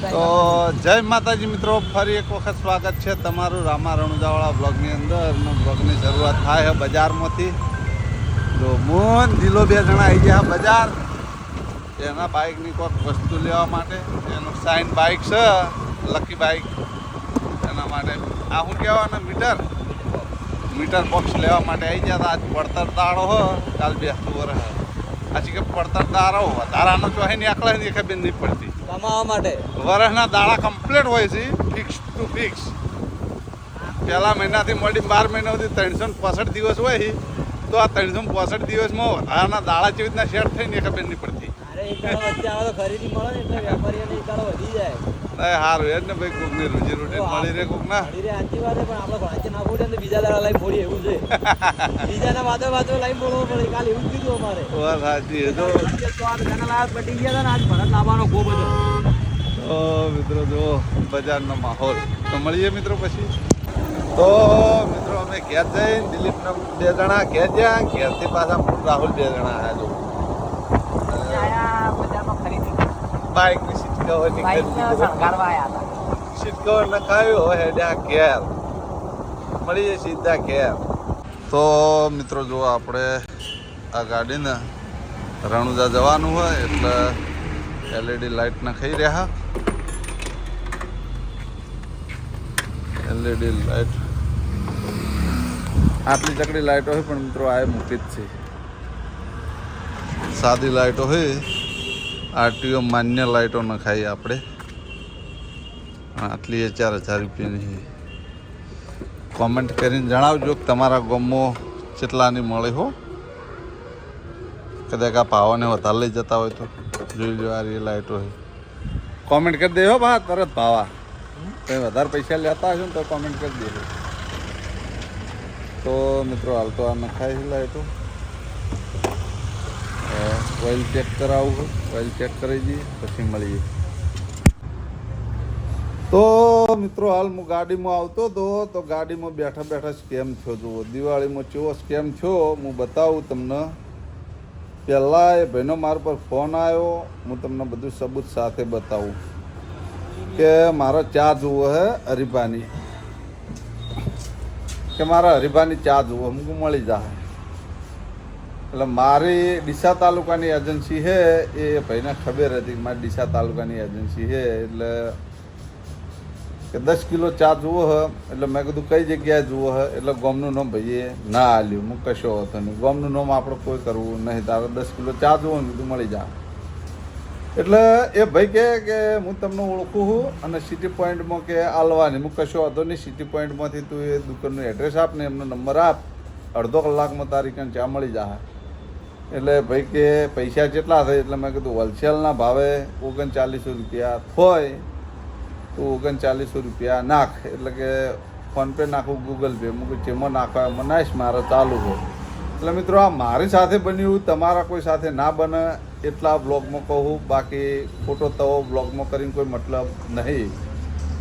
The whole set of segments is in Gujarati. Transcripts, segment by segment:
તો જય માતાજી મિત્રો, ફરી એક વખત સ્વાગત છે તમારું રામા રણુજાવાળા બ્લોગની અંદર. બ્લોગની શરૂઆત થાય છે બજારમાંથી. જો મોન દિલો બે જણા આવી ગયા બજાર એના બાઇકની કોઈક વસ્તુ લેવા માટે. એનું સાઇન બાઇક છે, લકી બાઇક, એના માટે આ શું કહેવાના મીટર બોક્સ લેવા માટે આવી ગયા હતા. આજ પડતર દાડો હો, કાલ બેસતું વર્ષ આછી કે પડતર દાડો વધારાનો ચોહી ને આકલા ને ખબર નહીં પડતી કમાવા માટે. વર્ષના દાડા કમ્પ્લીટ હોય છે, ફિક્સ ટુ ફિક્સ. પહેલા મહિનાથી મળી 12 મહિના સુધી 365 દિવસ હોય છે. તો આ 365 દિવસમાં વધારાના દાડા કેવી રીતના સેટ થઈને એ ખબર નહીં પડતી. અરે એક દાડો વચ્ચે આવે તો ખરીદી મળે ને એટલે વેપારીઓને એક દાડો વધી જાય. સારું એ જ ને ભાઈ, કોકની રોજી રોટી મળી રહે કોક ના. મળી રહે સાચી વાત છે, પણ આપણે ભાંચે ના ફોડીએ તો બીજા દાડા લાઈન ફોડી એવું છે. બીજાના વાદો લાઈન ફોડવો પડે. કાલ એવું જ કીધું અમારે. વાત સાચી એ તો. પટી ગયા હતા ને આજ ભરત લાવવાનો ખૂબ હતો. તો મિત્રો જો બજારનો માહોલ તો મળીએ મિત્રો પછી. તો મિત્રો અમે ઘેર જઈને દિલીપના 2 જણા ઘેર ગયા, ઘેરથી પાછા રાહુલ 2 જણા આવ્યા. જો બજારમાં ખરીદી બાઇકની સીટ કવર સીટ કવર નખાવ્યો હોય હેડ્યા ઘેર. મળીએ સીધા ઘેર. તો મિત્રો જો આપણે આ ગાડીને રણુજા જવાનું હોય એટલે એલઈડી લાઇટ નખાઈ રહ્યા. એલઈડી લાઇટ આટલી ચકડી લાઇટો હોય પણ મિત્રો આ મૂકી જ છે. સાદી લાઇટો હોય, આરટીઓ માન્ય લાઇટો નખાઈ આપણે. આટલી 4000 રૂપિયાની. કોમેન્ટ કરીને જણાવજો કે તમારા ગામમાં કેટલાની મળે હો. કદાચ આ ભાવને વધારે લઈ જતા હોય તો જોઈ લો. આ રી લાઇટો હોય, કોમેન્ટ કરી દેજો બા તરત ભાવા. કંઈ વધારે પૈસા લેતા હશો ને તો કોમેન્ટ કરી દેજો. તો મિત્રો હાલ તો આ નખાય છે લાઇટો. ઓઇલ ચેક કરાવવું હોય, ઓઇલ ચેક કરી દઈએ પછી મળીએ. તો મિત્રો હાલ હું ગાડીમાં આવતો હતો તો ગાડીમાં બેઠા બેઠા સ્કેમ થયો. જુઓ દિવાળીમાં કેવો સ્કેમ થયો હું બતાવું તમને. પહેલાં એ ભાઈનો મારા પર ફોન આવ્યો, હું તમને બધું સબૂત સાથે બતાવું કે મારો ચા જુઓ હે હરીફાની, કે મારા હરીફાની ચા જુઓ અમુક મળી જાય. એટલે મારી ડીસા તાલુકાની એજન્સી છે એ ભાઈને ખબર હતી કે મારી ડીસા તાલુકાની એજન્સી છે. એટલે કે 10 કિલો ચા જુઓ હ. એટલે મેં કીધું કઈ જગ્યાએ જુઓ હ. એટલે ગામનું નામ ભાઈએ ના આલ્યું. હું કશો હતો નહીં, ગામનું નામ આપણે કોઈ કરવું નહીં. તારે 10 કિલો ચા જુઓ ને કીધું મળી જાય. એટલે એ ભાઈ કહે કે હું તમને ઓળખું છું અને સિટી પોઈન્ટમાં કે આલવાની. હું કશો હતો નહીં, સિટી પોઈન્ટમાંથી તું એ દુકાનનું એડ્રેસ આપ ને એમનો નંબર આપ, અડધો કલાકમાં તારી કાંઈ ચા મળી જાય. એટલે ભાઈ કે પૈસા કેટલા થાય? એટલે મેં કીધું હોલસેલના ભાવે 3900 રૂપિયા હોય તો 3900 રૂપિયા નાખ. એટલે કે ફોનપે નાખું, ગૂગલ પે મૂકું, જેમાં નાખવા એમાં નાખ, મારે ચાલુ હોય. એટલે મિત્રો આ મારી સાથે બન્યું, તમારા કોઈ સાથે ના બને એટલા બ્લોગમાં કહું. બાકી ખોટો તવો બ્લોગમાં કરીને કોઈ મતલબ નહીં.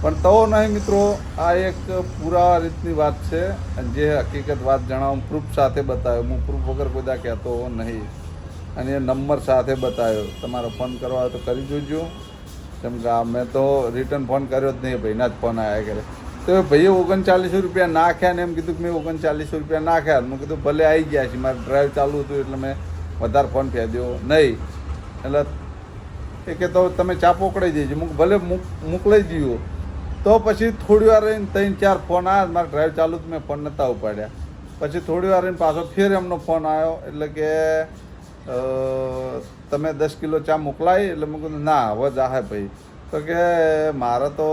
પણ તવો નહીં મિત્રો, આ એક પૂરા રીતની વાત છે. અને જે હકીકત વાત જણાવું પ્રૂફ સાથે બતાવ્યો. હું પ્રૂફ વગર કોઈ દા કહેતો નહીં. અને એ નંબર સાથે બતાવ્યો. તમારો ફોન કરવા હોય તો કરી જોજો. કેમ કે મેં તો રિટર્ન ફોન કર્યો જ નહીં, ભાઈના જ ફોન આવ્યા કરે. તો ભાઈએ 3900 રૂપિયા નાખ્યા ને એમ કીધું કે મેં 3900 રૂપિયા નાખ્યા. મેં કીધું ભલે આવી ગયા છે, મારે ડ્રાઈવ ચાલુ હતું એટલે મેં વધારે ફોન ફેંદ્યો નહીં. એટલે એ કે તો તમે ચા પોકડાઈ દેજો. ભલે મોકલાઈ દો. તો પછી થોડી વાર રહીને 3-4 ફોન આવ્યા. મારે ડ્રાઈવ ચાલુ તો મેં ફોન નહોતા ઉપાડ્યા. પછી થોડી વાર રહીને પાછો ફેર એમનો ફોન આવ્યો. એટલે કે તમે 10 કિલો ચા મોકલાવી? એટલે મેં કીધું ના, હવે જાહે ભાઈ. તો કે મારે તો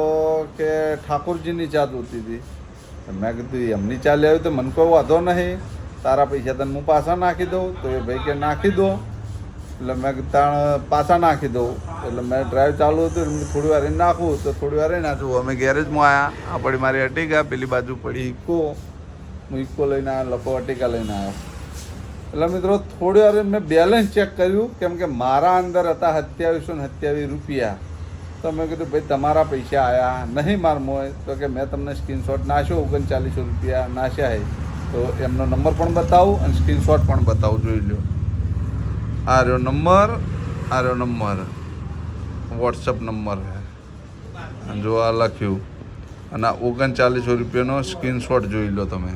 કે ઠાકોરજીની ચા જોતી હતી. મેં કીધું એમની ચા લેવી તો મને કોઈ વાંધો નહીં, તારા પૈસા તને હું પાછા નાખી દઉં. તો એ ભાઈ કે નાખી દો. એટલે મેં તાણ પાછા નાખી દઉં. એટલે મેં ડ્રાઈવ ચાલુ હતું એટલે થોડી વાર એને નાખું તો થોડી વાર નાખું. અમે ગેરેજમાં આવ્યા. આ પડી મારી અટીકા, પેલી બાજુ પડી ઇકો. હું ઇકો લઈને આવ્યો, લખો અટીકા લઈને આવ્યો. એટલે મિત્રો થોડી વાર મેં બેલેન્સ ચેક કર્યું, કેમ કે મારા અંદર હતા 2727 રૂપિયા. તો મેં કીધું ભાઈ તમારા પૈસા આવ્યા નહીં મારમાં? તો કે મેં તમને સ્ક્રીનશોટ નાખ્યો, 3900 રૂપિયા નાખ્યા છે. તો એમનો નંબર પણ બતાવું અને સ્ક્રીનશોટ પણ બતાવું, જોઈ લો. આ રહ્યો નંબર, આ રહ્યો નંબર, વોટ્સઅપ નંબર છે. અને જો આ લખ્યું અને 39 રૂપિયાનો સ્ક્રીનશોટ જોઈ લો તમે,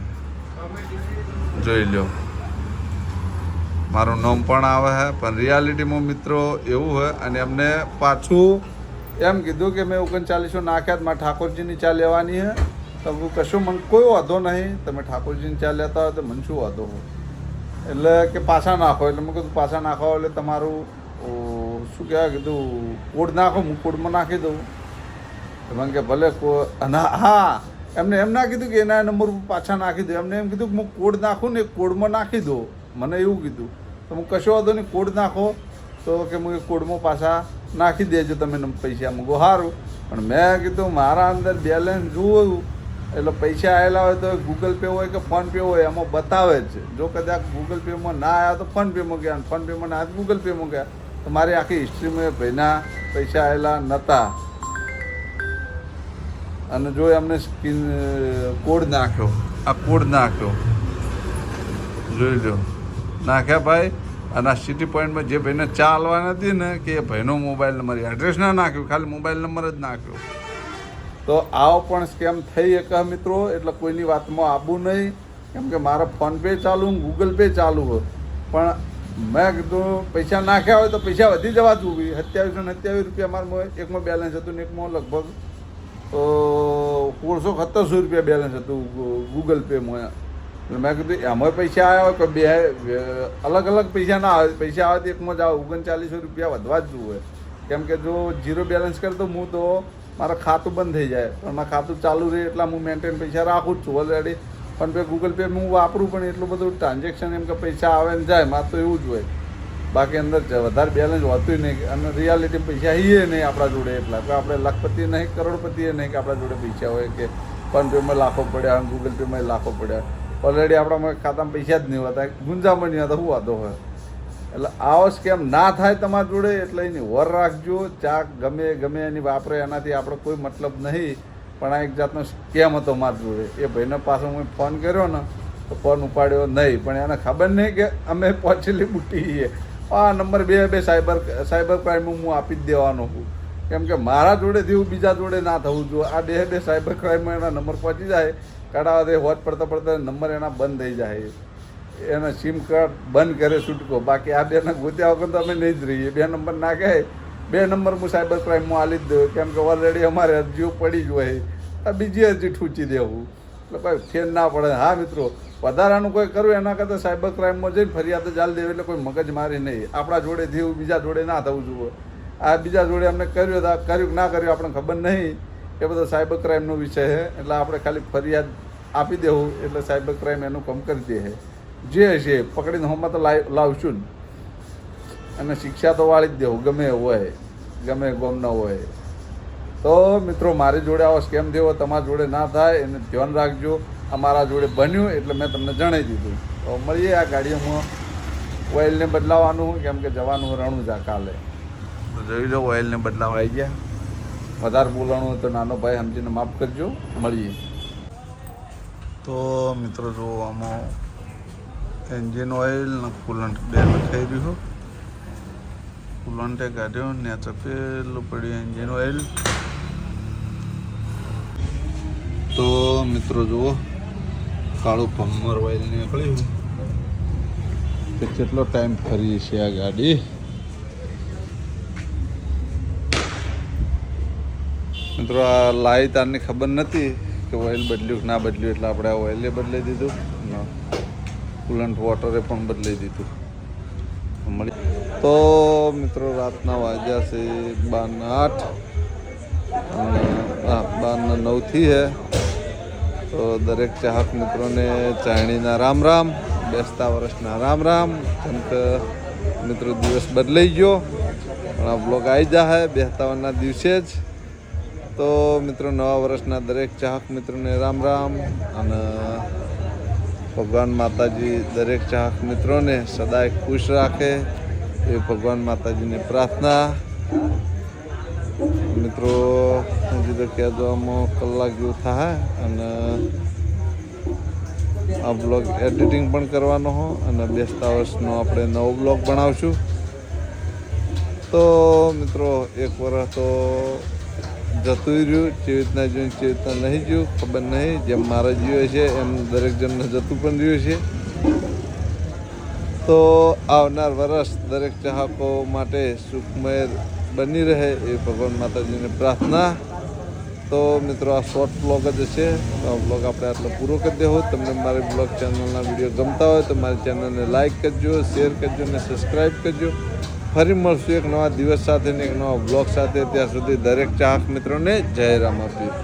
જોઈ લો. મારું નામ પણ આવે છે, પણ રિયાલિટીમાં મિત્રો એવું હોય. અને એમને પાછું એમ કીધું કે મેં 39 નાખ્યા, મારે ઠાકોરજીની ચા લેવાની છે. તો કશું મને કોઈ વાંધો નહીં, તમે ઠાકોરજીની ચા લેતા હોય તો મને શું વાંધો હોય. એટલે કે પાછા નાખો. એટલે મેં કીધું પાછા નાખો એટલે તમારું શું કહેવાય, કીધું કોડ નાખો, હું કોડમાં નાખી દઉં. મને કે ભલે હા, એમને એમ ના કીધું કે એના નંબર પાછા નાખી દો. એમને એમ કીધું કે હું કોડ નાખું ને કોડમાં નાખી દો. મને એવું કીધું. તો હું કશો વાંધો નહીં, કોડ નાખો. તો કે હું એ કોડમાં પાછા નાખી દેજો તમે પૈસા. મૂકો સારું. પણ મેં કીધું મારા અંદર બેલેન્સ જોયું એટલે પૈસા આવેલા હોય તો ગૂગલ પે હોય કે ફોન પે હોય એમાં બતાવે જ છે. જો કદાચ ગૂગલ પેમાં ના આવ્યા તો ફોન પેમાં ગયા, ફોન પેમાં ના આવ્યા તો ગૂગલ પેમાં ગયા. તો મારી આખી હિસ્ટ્રીમાં ભાઈના પૈસા આવેલા નહોતા. અને જો એમને કોડ નાખ્યો, આ કોડ નાખ્યો, જોઈ લો, નાખ્યા ભાઈ. અને આ સિટી પોઈન્ટમાં જે ભાઈને ચા હાલવાની હતી ને કે એ ભાઈનો મોબાઈલ નંબર, એડ્રેસ ના નાખ્યું, ખાલી મોબાઈલ નંબર જ નાખ્યો. તો આવો પણ સ્કેમ થઈ શકે મિત્રો. એટલે કોઈની વાતમાં આવવું નહીં. કેમ કે મારા ફોનપે ચાલુ, ગૂગલ પે ચાલુ હોય, પણ મેં કીધું પૈસા નાખ્યા હોય તો પૈસા વધી જવા જોઈએ. 2727 રૂપિયા મારું એકમાં બેલેન્સ હતું ને એકમાં લગભગ 1600-1700 રૂપિયા બેલેન્સ હતું ગૂગલ પેમાં. એટલે મેં કીધું એમાં પૈસા આવ્યા હોય કોઈ બે અલગ અલગ પૈસા ના આવે. પૈસા આવે તો એકમાં જ આવે. 3900 રૂપિયા વધવા જ જોઈએ. કેમ કે જો ઝીરો બેલેન્સ કરતો હું તો મારું ખાતું બંધ થઈ જાય. પણ મારું ખાતું ચાલુ રહે એટલા હું મેન્ટેન પૈસા રાખું જ છું already. Phone pay Google pay હું વાપરું પણ એટલું બધું ટ્રાન્ઝેક્શન એમ કે પૈસા આવે ને જાય મારે તો એવું જ હોય. બાકી અંદર વધારે બેલેન્સ હોતું નહીં. અને રિયાલિટી પૈસા હઈએ નહીં આપણા જોડે. એટલા કે આપણે લખપતિ નહીં, કરોડપતિ નહીં કે આપણા જોડે પૈસા હોય કે ફોન પેમાં લાખો પડ્યા, ગૂગલ પેમાં લાખો પડ્યા. ઓલરેડી આપણા ખાતામાં પૈસા જ નહીં હોતા, ગુંજામણ નહીં હોતા, શું વાંધો હોય. એટલે આવો સ્કેમ ના થાય તમારા જોડે. એટલે એની વર રાખજો. ચા ગમે એની વાપરે, એનાથી આપણે કોઈ મતલબ નહીં. પણ આ એક જાતનો સ્કેમ હતો મારા જોડે. એ ભાઈને પાછો હું ફોન કર્યો ને તો ફોન ઉપાડ્યો નહીં. પણ એને ખબર નહીં કે અમે પહોંચેલી બુટી છીએ. આ નંબર બે સાયબર ક્રાઇમમાં હું આપી જ દેવાનો છું. કેમ કે મારા જોડેથી એવું બીજા જોડે ના થવું જોઈએ. આ બે સાયબર ક્રાઇમમાં એના નંબર પહોંચી જાય, કાઢાવા દે, હોત પડતા નંબર એના બંધ થઈ જાય. એના સિમ કાર્ડ બંધ કરે છૂટકો. બાકી આ બેને ગોત્યા વગર તો અમે નહીં જ રહીએ. 2 નંબર ના કહે, 2 નંબર હું સાયબર ક્રાઇમમાં આલી જ દઉં. કેમ કે ઓલરેડી અમારે અરજીઓ પડી જ હોય. આ બીજી અરજી ઠૂંચી દેવું એટલે કોઈ ફેર ના પડે. હા મિત્રો, વધારાનું કોઈ કરવું એના કરતાં સાયબર ક્રાઇમમાં જઈને ફરિયાદ જ ચાલી દેવી. એટલે કોઈ મગજ મારી નહીં. આપણા જોડે થયું બીજા જોડે ના થવું જોઈએ. આ બીજા જોડે અમને કર્યું કે ના કર્યું આપણે ખબર નહીં. એ બધો સાયબર ક્રાઇમનો વિષય છે. એટલે આપણે ખાલી ફરિયાદ આપી દેવું એટલે સાયબર ક્રાઇમ એનું કામ કરી દે. જે હશે પકડીને હોમાં તો લાવશું જ. અને શિક્ષા તો વાળી જ દેવું, ગમે હોય, ગમે ગોમ ન હોય. તો મિત્રો, મારી જોડે આવો સ્કેમ થયો, તમારા જોડે ના થાય એને ધ્યાન રાખજો. અમારા જોડે બન્યું એટલે મેં તમને જણાવી દીધું. તો મળીએ. આ ગાડીઓમાં ઓઇલને બદલાવાનું, કેમ કે જવાનું રણુજા કાલે. તો જોઈ લો, ઓઇલને બદલાવા આવી ગયા. વધારે બોલાણું તો નાનો ભાઈ સમજીને માફ કરજો. મળીએ. તો મિત્રો જો આમાં એન્જિન ઓઇલ ને કુલન્ટ બે લખાઈ રહ્યું. કુલન્ટે કાઢ્યો ને ચપેલું પડ્યું એન્જિન ઓઇલ. તો મિત્રો જુઓ, કાળું ભમર ઓઇલ નીકળ્યું. કે કેટલો ટાઈમ ફરી છે આ ગાડી. મિત્રો આ લાઈ તારની ખબર નથી કે ઓઇલ બદલ્યું કે ના બદલ્યું. એટલે આપણે આ ઓઇલે બદલાઈ દીધું, કુલન્ટ વોટરે પણ બદલાઈ દીધું. મળી. તો મિત્રો રાતના વાગ્યા છે 12:08. 12:09 હે. તો દરેક ચાહક મિત્રોને ચાયણીના રામ રામ, બેસતા વર્ષના રામ રામ. કેમ કે મિત્રો દિવસ બદલાઈ ગયો, પણ આ બ્લોગ આવી જાય બેસતા વર્ષના દિવસે જ. તો મિત્રો નવા વર્ષના દરેક ચાહક મિત્રોને રામ રામ. અને ભગવાન માતાજી દરેક ચાહક મિત્રોને સદાય ખુશ રાખે એ ભગવાન માતાજીને પ્રાર્થના. મિત્રો હજી તો કહેવામાં કલાક જેવું થાય. અને આ બ્લોગ એડિટિંગ પણ કરવાનો હો. અને બેસતા વર્ષનો આપણે નવો બ્લોગ બનાવશું. તો મિત્રો 1 વર્ષ તો જતું રહ્યું, કેવી રીતના જોયું કેવી રીતના નહીં જોયું ખબર નહીં. જેમ મારા જીવે છે એમ દરેક જણને જતું પણ રહ્યું છે. તો આવનાર વર્ષ દરેક ચાહકો માટે સુખમય બની રહે એ ભગવાન માતાજીને પ્રાર્થના. તો મિત્રો આ શોર્ટ બ્લોગ જ છે. તો આ બ્લોગ આપણે આટલો પૂરો કરી દેવો. તમને મારી બ્લોગ ચેનલના વિડીયો ગમતા હોય તો મારી ચેનલને લાઇક કરજો, શેર કરજો અને સબસ્ક્રાઈબ કરજો. ફરી મળશું એક નવા દિવસ સાથે ને એક નવા બ્લોગ સાથે. ત્યાં સુધી દરેક ચાહક મિત્રોને જય રામ આપીશ.